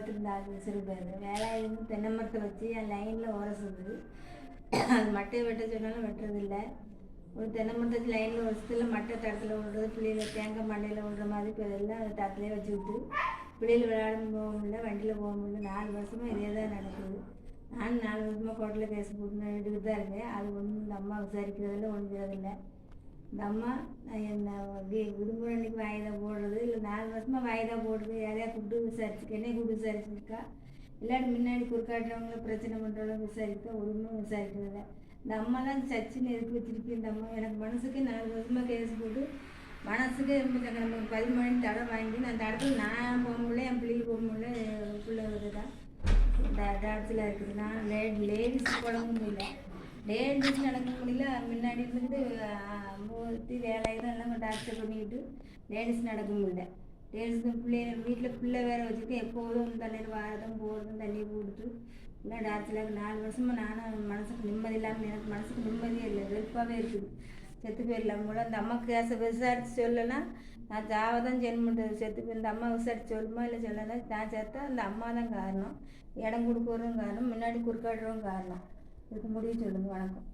படுத்திருந்தாங்க சிறு பேர். வேலாயுதம் தென்னை மரத்தை வச்சு என் லைனில் உரசுது. அது மட்டையை வெட்ட சொன்னாலும் வெட்டுறதில்லை. ஒரு தென்னை மரத்தை வச்சு லைனில் வருஷத்தில் மட்டை தடத்தில் விடுறது, பிள்ளைகளை தேங்காய் மண்டையில் விடுற மாதிரி இப்போ எல்லாம் அது தடத்துலேயே வச்சு விட்டு பிள்ளைகள் விளையாடும் போக முடியல, வண்டியில் போக முடியல. 4 வருஷமாக இதே தான் நடக்குது. நானும் 4 வருஷமாக கோர்ட்டில் கேஸ் போட்டு எடுத்துக்கிட்டு தான் இருக்கேன். அது ஒன்றும் இந்த அம்மா விசாரிக்கிறதில்ல, ஒன்றும் செய்யறதில்லை. இந்த அம்மா என்ன விடுமுறை அன்றைக்கி வாய்தா போடுறது, இல்லை 4 வருஷமாக வாய்தா போடுறது. யாரையா கூப்பிட்டு விசாரிச்சுக்க, என்னைய கூப்பிட்டு விசாரிச்சுருக்கா. இல்லாட்டி முன்னாடி குறுக்காட்டுறவங்கள பிரச்சனை பண்ணுறவங்க விசாரிக்க, ஒழுங்கும் விசாரிக்கிறதில்ல. இந்த அம்மா தான் சச்சின்னு எதுக்கு வச்சுருக்கு. இந்த அம்மா எனக்கு மனசுக்கு 4 வருஷமாக கேஸ் போட்டு மனசுக்கு ரொம்ப சங்கடம். 10 தடை வாங்கி நான் தடத்தில் நான் போக முடியல, என் பிள்ளைக்கு போக முடியல. பிள்ளை தான் இந்த டாக்ஸில் இருக்குது. நான் லேடிஸ் குழம்பு முடியல, லேடிஸ் நடக்க முடியல. முன்னாடி இருந்துட்டு மூர்த்தி வேலையெல்லாம் எல்லாம் டாக்டர் பண்ணிக்கிட்டு லேடிஸ் நடக்க முடியல. லேடிஸ் வீட்டில் பிள்ளை வேறு வச்சுட்டு எப்போதும் தண்ணீர் வாரதும் போகிறதும் தண்ணியை போட்டுட்டு இல்லை டாக்டரில் 4 வருஷமாக நானும் மனசுக்கு நிம்மதி இல்லாமல், எனக்கு மனசுக்கு நிம்மதியே இல்லை, வெறுப்பாகவே இருக்குது. செத்து போயிடலாம் கூட. இந்த அம்மா கேஸை விசாரித்து சொல்லலாம், நான் ஜாவதான் ஜென்மன்றது. செத்து போய் இந்த அம்மா விசாரித்து சொல்லுமா இல்லை சொல்லலாம். நான் சேர்த்தா அந்த அம்மா தான் காரணம், இடம் கொடுக்குறதும் காரணம், முன்னாடி குறுக்காடுறதும் காரணம். இதுக்கு முடிவு சொல்லுங்கள். வணக்கம்.